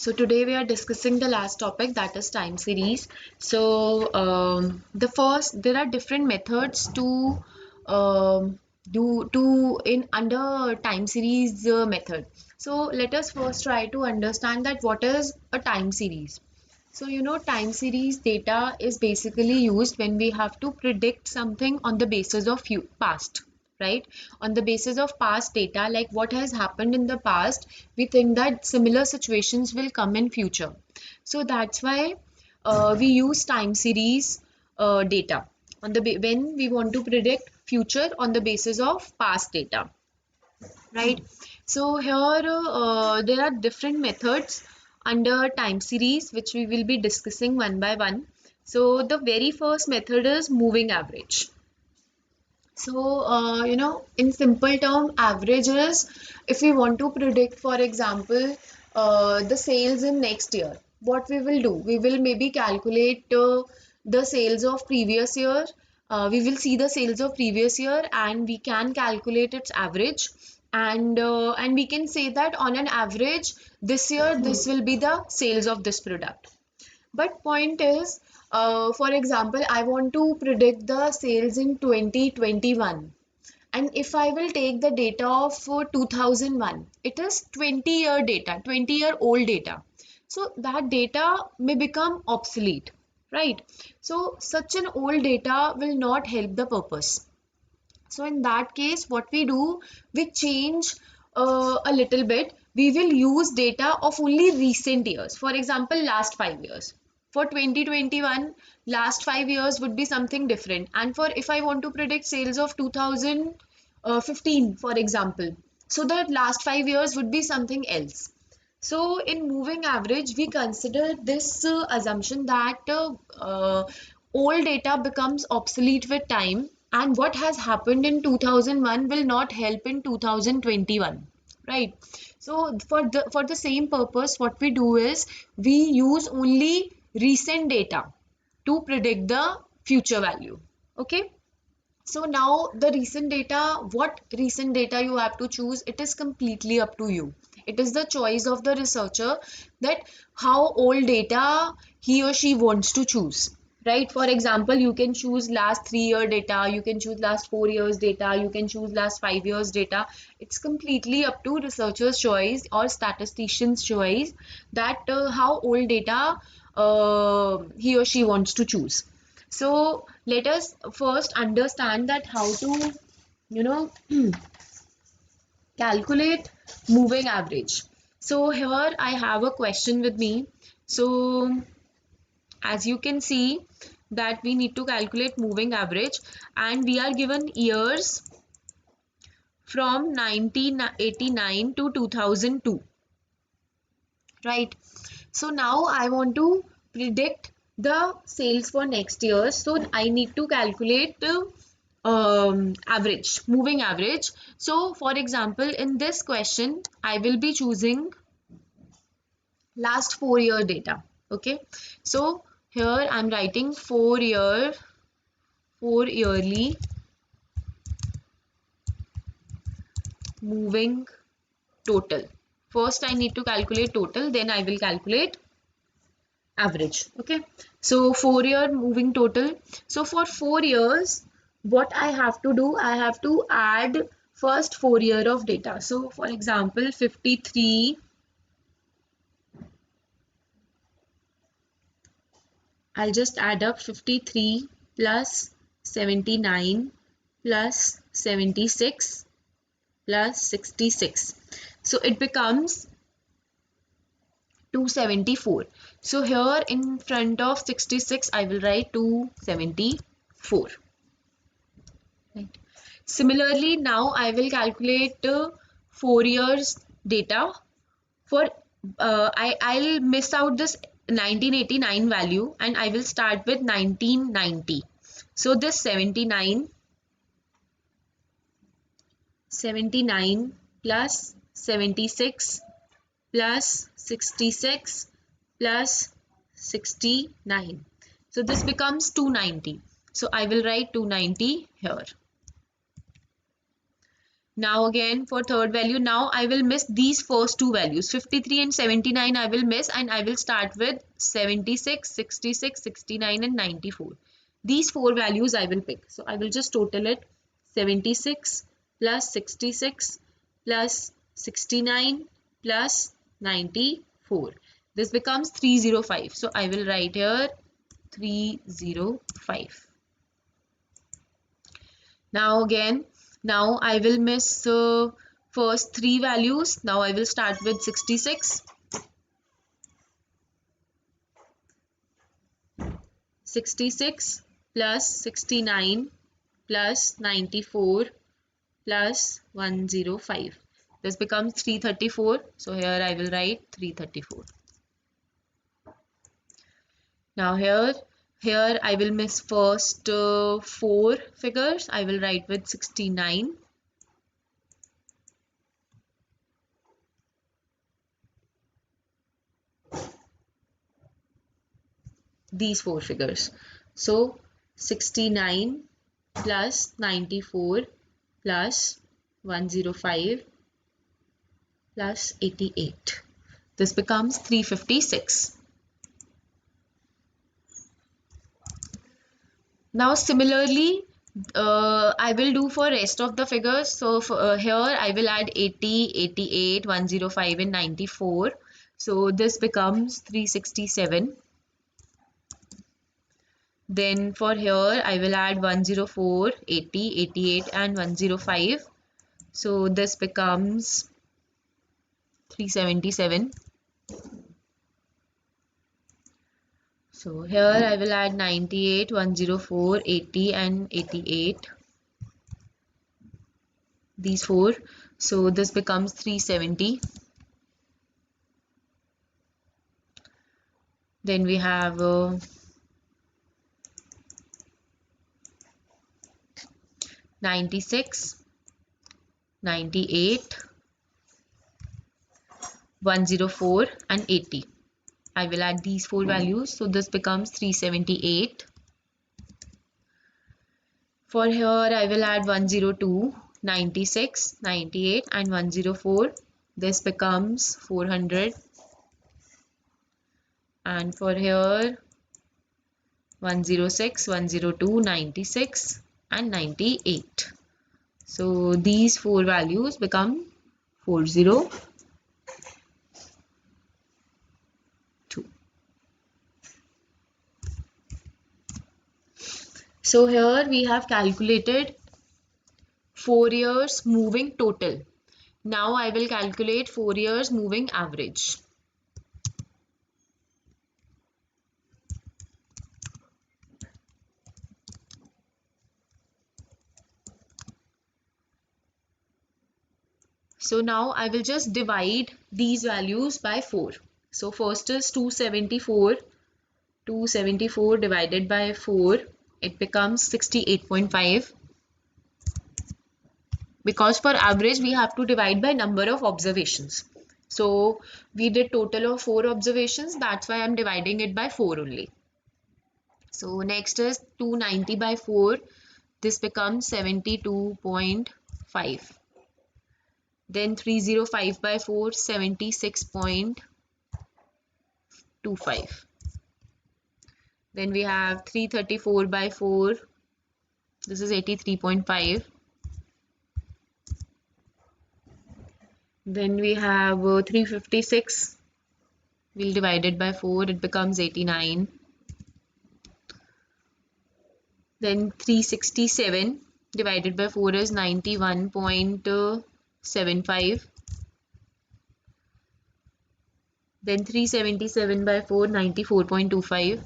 So today we are discussing the last topic, that is time series. So there are different methods to do to in under time series method. So let us first try to understand that what is a time series. So time series data is basically used when we have to predict something on the basis of past, right? On the basis of past data, like what has happened in the past, we think that similar situations will come in future. So that's why we use time series data on when we want to predict future on the basis of past data, right? So here there are different methods under time series which we will be discussing one by one. So the very first method is moving average. So, in simple term, average is if we want to predict, for example, the sales in next year, what we will do? We will maybe calculate the sales of previous year. We will see the sales of previous year and we can calculate its average. And we can say that on an average, this year, this will be the sales of this product. But point is, for example, I want to predict the sales in 2021. And if I will take the data of 2001, it is 20-year data, 20-year-old data. So that data may become obsolete, right? So such an old data will not help the purpose. So in that case, what we do, we change a little bit. We will use data of only recent years. For example, last 5 years. For 2021, last 5 years would be something different. And for if I want to predict sales of 2015, for example, so the last 5 years would be something else. So in moving average, we consider this assumption that old data becomes obsolete with time, and what has happened in 2001 will not help in 2021, right? So for the same purpose, what we do is we use only recent data to predict the future value. Okay. So now the recent data, what recent data you have to choose, it is completely up to you. It is the choice of the researcher that how old data he or she wants to choose. Right? For example, you can choose last 3 year data, you can choose last 4 years data, you can choose last 5 years data. It's completely up to researcher's choice or statistician's choice that how old data he or she wants to choose. So let us first understand that how to, you know, calculate moving average. So here I have a question with me. So as you can see that we need to calculate moving average and we are given years from 1989 to 2002, right? So now I want to predict the sales for next year. So I need to calculate the average, moving average. So for example, in this question, I will be choosing last 4 year data. Okay. So here I'm writing 4 yearly moving total. First I need to calculate total, then I will calculate average. Okay, so 4 year moving total. So for 4 years, what I have to do, I have to add first 4 year of data. So for example, 53, I'll just add up 53 plus 79 plus 76 plus 66. So it becomes 274. So here in front of 66, I will write 274. Right. Similarly, now I will calculate 4 years data for I'll miss out this 1989 value and I will start with 1990. So this 79 plus 76 plus 66 plus 69. So this becomes 290. So I will write 290 here. Now again for third value, now I will miss these first two values, 53 and 79 I will miss, and I will start with 76, 66, 69 and 94. These four values I will pick. So I will just total it, 76 plus 66 plus 69 plus 94. This becomes 305. So I will write here 305. Now again, now I will miss first three values. Now I will start with 66, 66 plus 69 plus 94 plus 105. This becomes 334. So here I will write 334. Now here I will miss first four figures. I will write with 69. These four figures. So 69 plus 94 plus 105 plus 88. This becomes 356. Now similarly, I will do for rest of the figures. So for, here I will add 80, 88, 105 and 94. So this becomes 367. Then for here I will add 104, 80, 88 and 105. So this becomes 377. So here I will add 98, 104, 80 and 88. These four. So this becomes 370. Then we have 96, 98, 104 and 80. I will add these four values. So this becomes 378. For here I will add 102, 96, 98 and 104. This becomes 400. And for here 106, 102, 96 and 98. So these four values become 402. So here we have calculated 4 years moving total. Now I will calculate 4 years moving average. So now I will just divide these values by 4. So first is 274. 274 divided by 4, it becomes 68.5. Because for average we have to divide by number of observations. So we did total of 4 observations, that's why I'm dividing it by 4 only. So next is 290 by 4, this becomes 72.5. Then 305 by 4, 76.25. Then we have 334 by 4, this is 83.5. Then we have 356, we'll divide it by 4, it becomes 89. Then 367 divided by 4 is 91.75. Then 377 by 4, 94.25.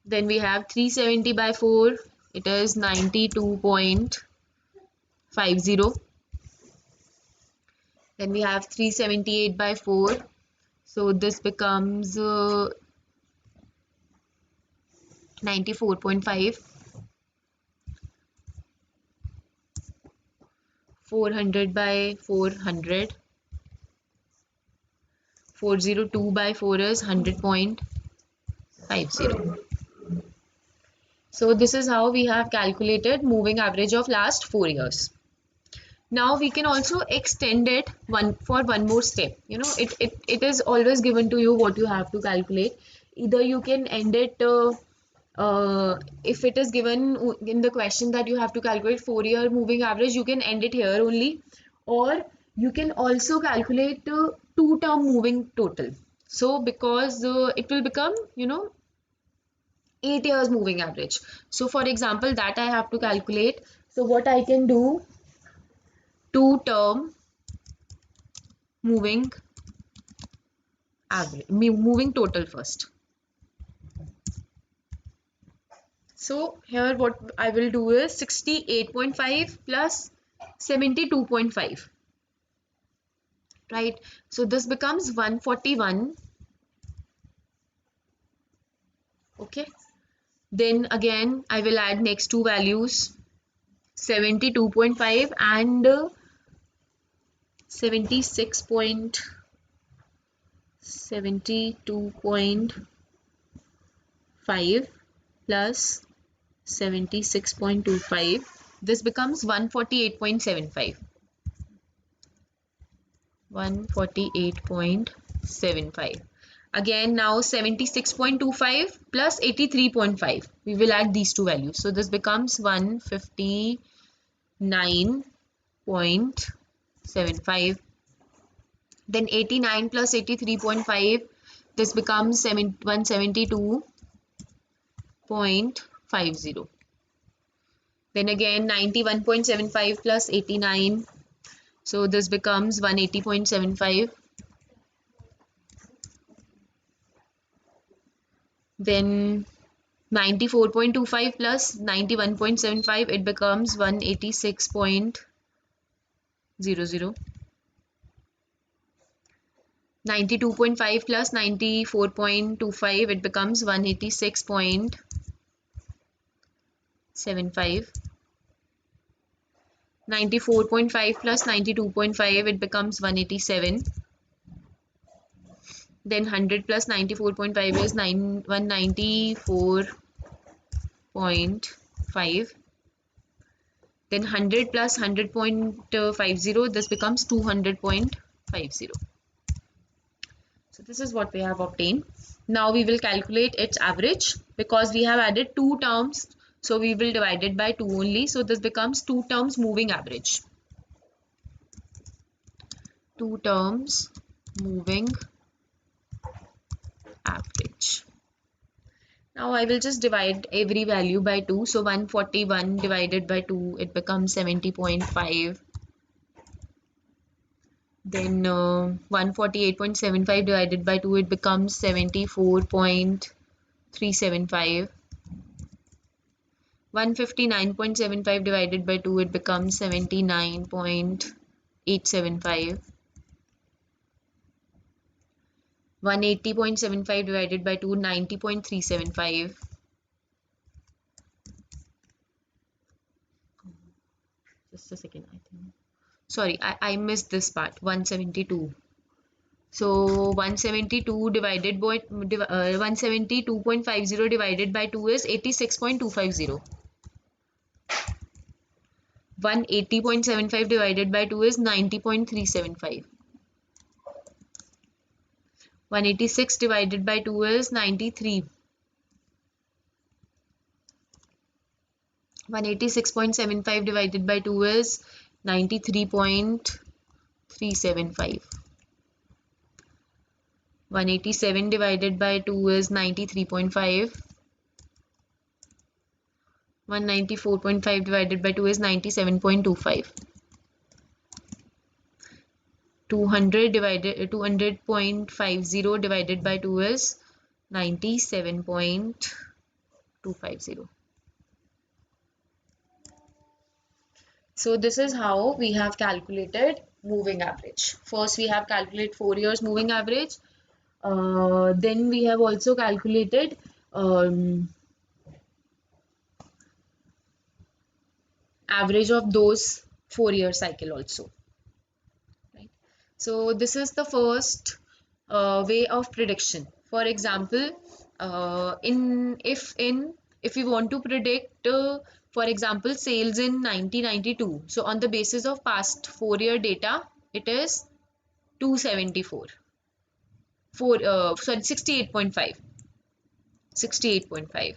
Then we have 370 by 4, it is 92.50. Then we have 378 by 4, so this becomes 94.5. 400 by 400. 402 by 4 is 100.50. So this is how we have calculated moving average of last 4 years. Now we can also extend it one more step. It is always given to you what you have to calculate. Either you can end it if it is given in the question that you have to calculate 4 year moving average, you can end it here only, or you can also calculate two term moving total. So because it will become 8 years moving average. So for example, that I have to calculate. So what I can do, two term moving average, moving total first. So here what I will do is 68.5 plus 72.5, right? So this becomes 141. Okay. Then again I will add next two values, 72.5 and 72.5 plus 76.25. This becomes 148.75. 148.75. Again, now 76.25 plus 83.5. We will add these two values. So this becomes 159.75. Then 89 plus 83.5. This becomes 172.50. Then again 91.75 plus 89. So this becomes 180.75. Then 94.25 plus 91.75, it becomes 186.00. 92.5 plus 94.25, it becomes 186.75. 94.5 plus 92.5, it becomes 187. Then 100 plus 94.5 is 194.5. Then 100 plus 100.50, this becomes 200.50. So this is what we have obtained. Now we will calculate its average because we have added two terms. So we will divide it by 2 only. So this becomes 2 terms moving average. 2 terms moving average. Now I will just divide every value by 2. So 141 divided by 2, it becomes 70.5. Then 148.75 divided by 2, it becomes 74.375. 159.75 divided by 2, it becomes 79.875. 180.75 divided by 2, 90.375. Just a second, I think. Sorry, I missed this part. 172. So 172 divided by 172.50 divided by 2 is 86.250. 180.75 divided by 2 is 90.375. 186 divided by 2 is 93. 186.75 divided by 2 is 93.375. 187 divided by 2 is 93.5. 194.5 divided by 2 is 97.25. 200.50 divided by 2 is 97.250. So this is how we have calculated moving average. First we have calculated 4 years moving average. Then we have also calculated average of those 4 year cycle also. Right. So this is the first way of prediction. For example, if we want to predict, for example, sales in 1992, so on the basis of past 4-year data, it is 274, 68.5, 68.5.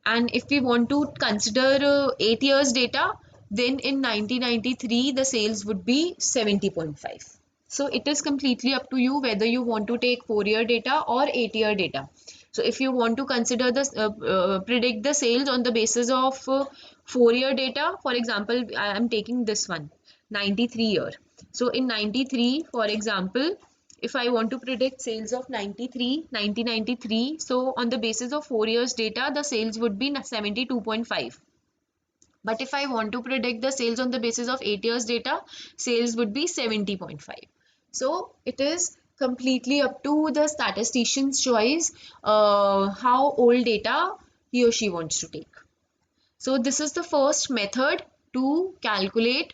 And if we want to consider 8 years data, then in 1993 the sales would be 70.5. So it is completely up to you whether you want to take 4-year data or 8-year data. So if you want to consider this, predict the sales on the basis of 4-year data, for example, I am taking this one, 93 year. So in 93, for example, if I want to predict sales of 1993, so on the basis of 4 years data, the sales would be 72.5. But if I want to predict the sales on the basis of 8 years data, sales would be 70.5. So it is completely up to the statistician's choice how old data he or she wants to take. So this is the first method to calculate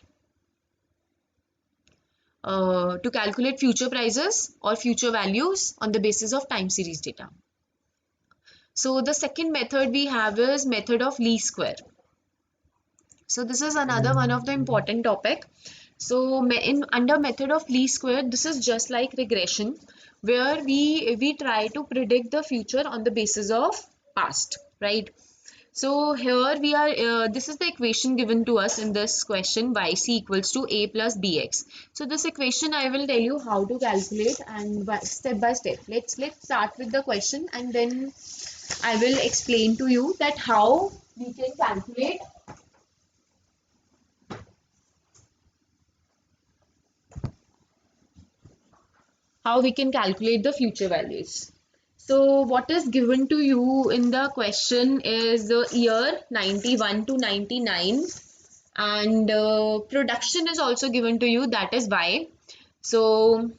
future prices or future values on the basis of time series data. So the second method we have is method of least square. So this is another one of the important topic. So in under method of least square, this is just like regression, where we try to predict the future on the basis of past, right? So here we are, this is the equation given to us in this question, yc equals to a plus bx. So this equation I will tell you how to calculate, and step by step. Let's start with the question, and then I will explain to you that how we can calculate the future values. So what is given to you in the question is the year 91 to 99, and production is also given to you, that is y. So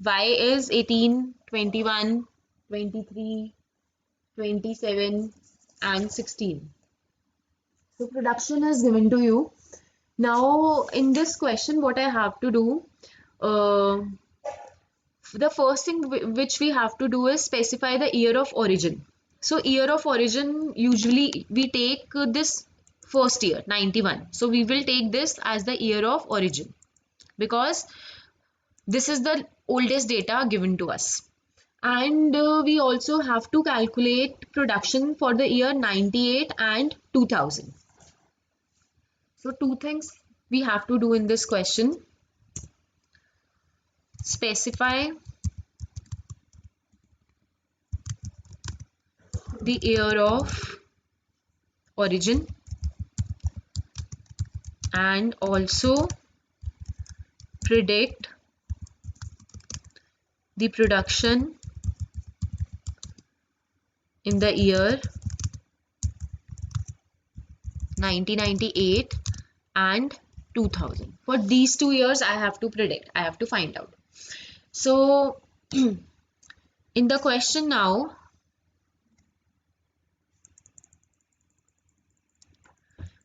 y is 18, 21, 23, 27 and 16. So production is given to you. Now in this question what I have to do, uh, the first thing which we have to do is specify the year of origin. So year of origin, usually we take this first year 91. So we will take this as the year of origin because this is the oldest data given to us. And we also have to calculate production for the year 98 and 2000. So two things we have to do in this question: specify the year of origin and also predict the production in the year 1998 and 2000. For these 2 years I have to predict, I have to find out. So in the question now,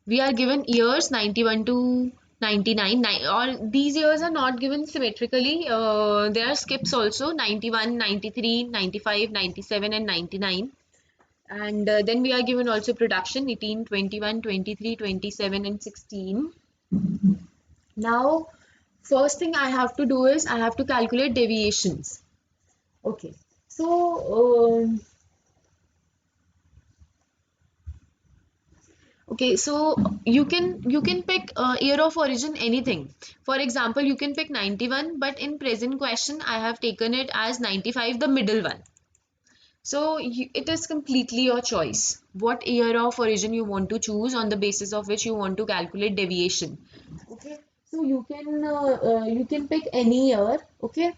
we are given years 91 to 99. Or these years are not given symmetrically, there are skips also: 91, 93, 95, 97 and 99. And then we are given also production 18, 21, 23, 27 and 16. Now first thing I have to do is I have to calculate deviations. Okay, so okay, so you can pick year of origin anything. For example, you can pick 91, but in present question I have taken it as 95, the middle one. So it is completely your choice what year of origin you want to choose on the basis of which you want to calculate deviation. Okay, so you can pick any year. Okay,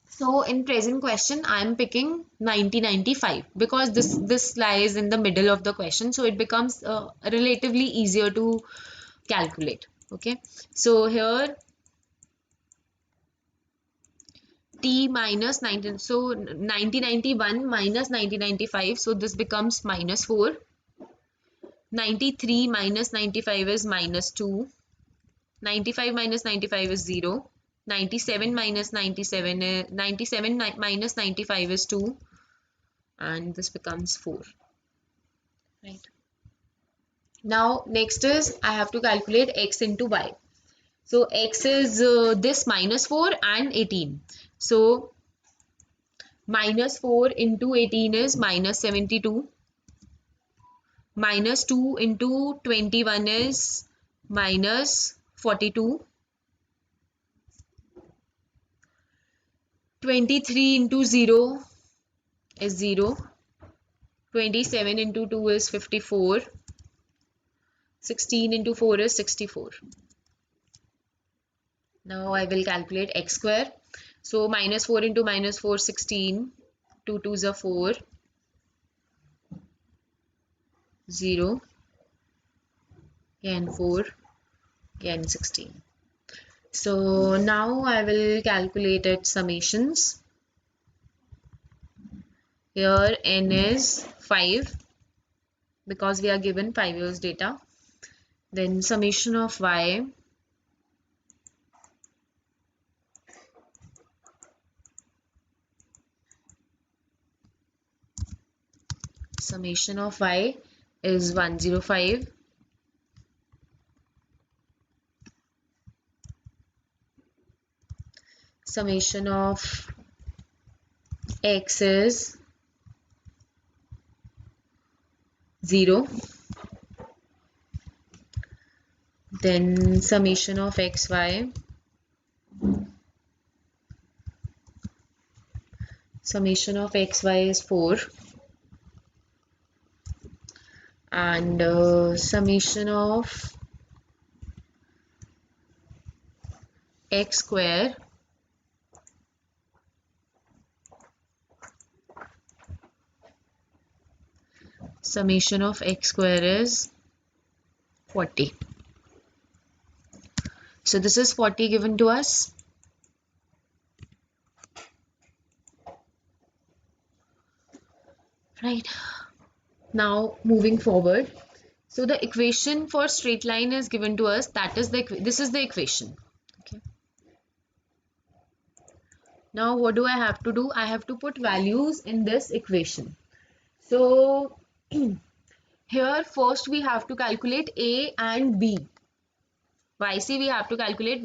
so in present question I am picking 1995 because this lies in the middle of the question, so it becomes relatively easier to calculate. Okay, so here t minus 19, so 1991 minus 1995, so this becomes -4. 93 minus 95 is -2. 95 minus 95 is 0. 97 minus 97 is 97 minus 95 is 2, and this becomes 4. right? Now next is I have to calculate x into y. So x is this minus 4 and 18. So minus 4 into 18 is minus 72. Minus 2 into 21 is minus 42. 23 into 0 is 0. 27 into 2 is 54. 16 into 4 is 64. Now I will calculate x square. So minus 4 into minus 4, 16. 2 2s are 4. 0. Again 4. Again 16. So now I will calculate its summations. Here n is 5 because we are given 5 years data. Then summation of y is 105. Summation of x is 0. Then summation of xy is 4. And summation of x square is 40. So this is 40 given to us. Right. Now moving forward. So the equation for straight line is given to us. That is this is the equation. Okay. Now what do I have to do? I have to put values in this equation. So here first we have to calculate A and B. YC we have to calculate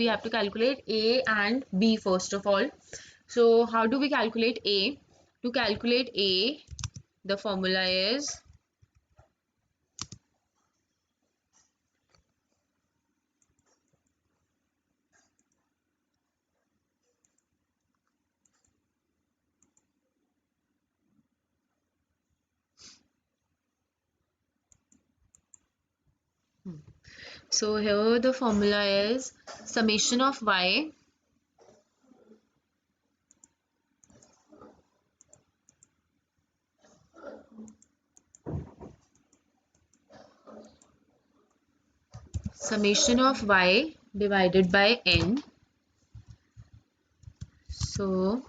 A and B first of all. So how do we calculate A? To calculate A, the formula is so here the formula is summation of y divided by n. So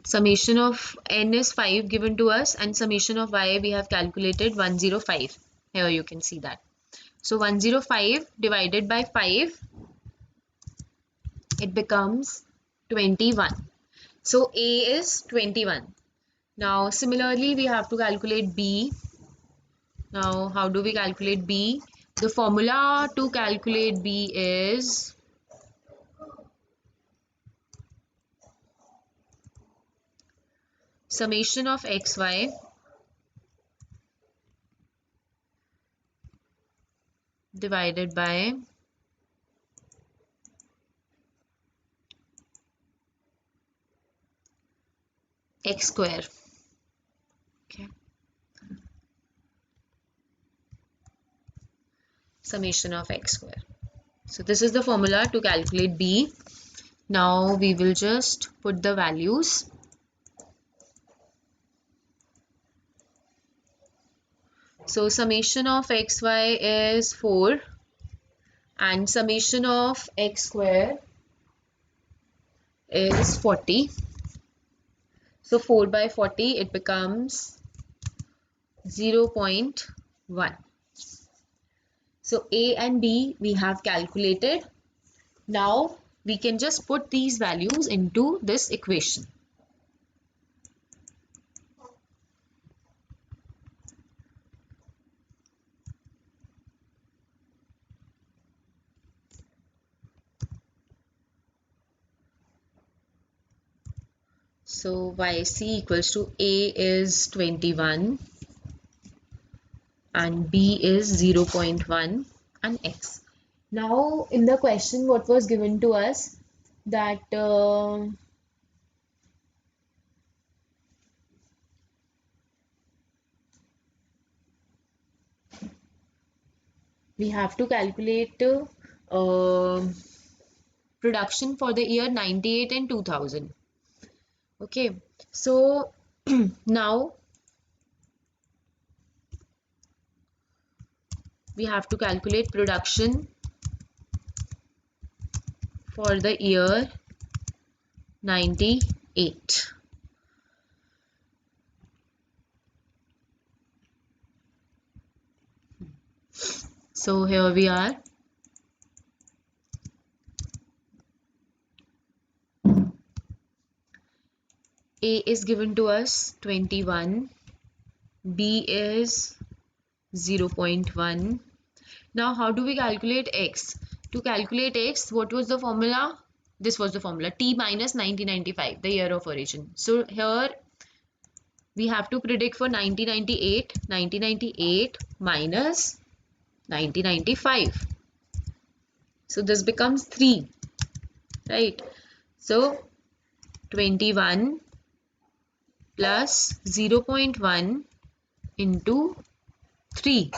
summation of n is 5 given to us and summation of y we have calculated 105. Here you can see that. So 105 divided by 5, it becomes 21. So A is 21. Now similarly we have to calculate B. Now how do we calculate B? The formula to calculate B is summation of xy divided by x square. Okay. Summation of x square. So this is the formula to calculate B. Now we will just put the values. So summation of xy is 4 and summation of x square is 40. So 4 by 40 it becomes 0.1. So A and B we have calculated. Now we can just put these values into this equation. So YC equals to A is 21 and B is 0.1 and X. Now in the question what was given to us, that we have to calculate production for the year 98 and 2000. Okay, so now we have to calculate production for the year 98. So here we are. A is given to us 21, B is 0.1. Now how do we calculate X? To calculate X, what was the formula? This was the formula, T minus 1995, the year of origin. So here we have to predict for 1998, 1998 minus 1995. So this becomes 3, right? So 21 plus 0.1 into 3.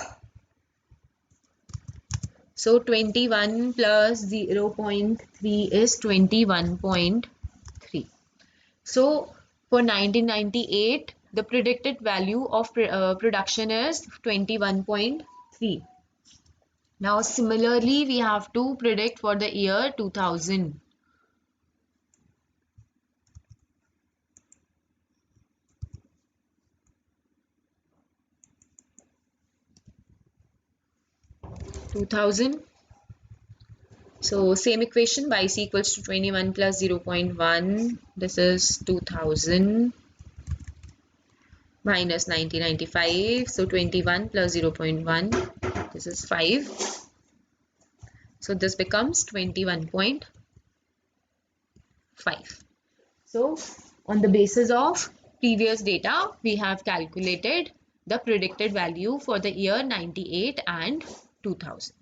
So 21 plus 0.3 is 21.3. So for 1998, the predicted value of production is 21.3. Now similarly, we have to predict for the year 2000. So same equation, YC equals to 21 plus 0.1. This is 2000 minus 1995. So 21 plus 0.1. This is 5. So this becomes 21.5. So on the basis of previous data, we have calculated the predicted value for the year 98 and 2000.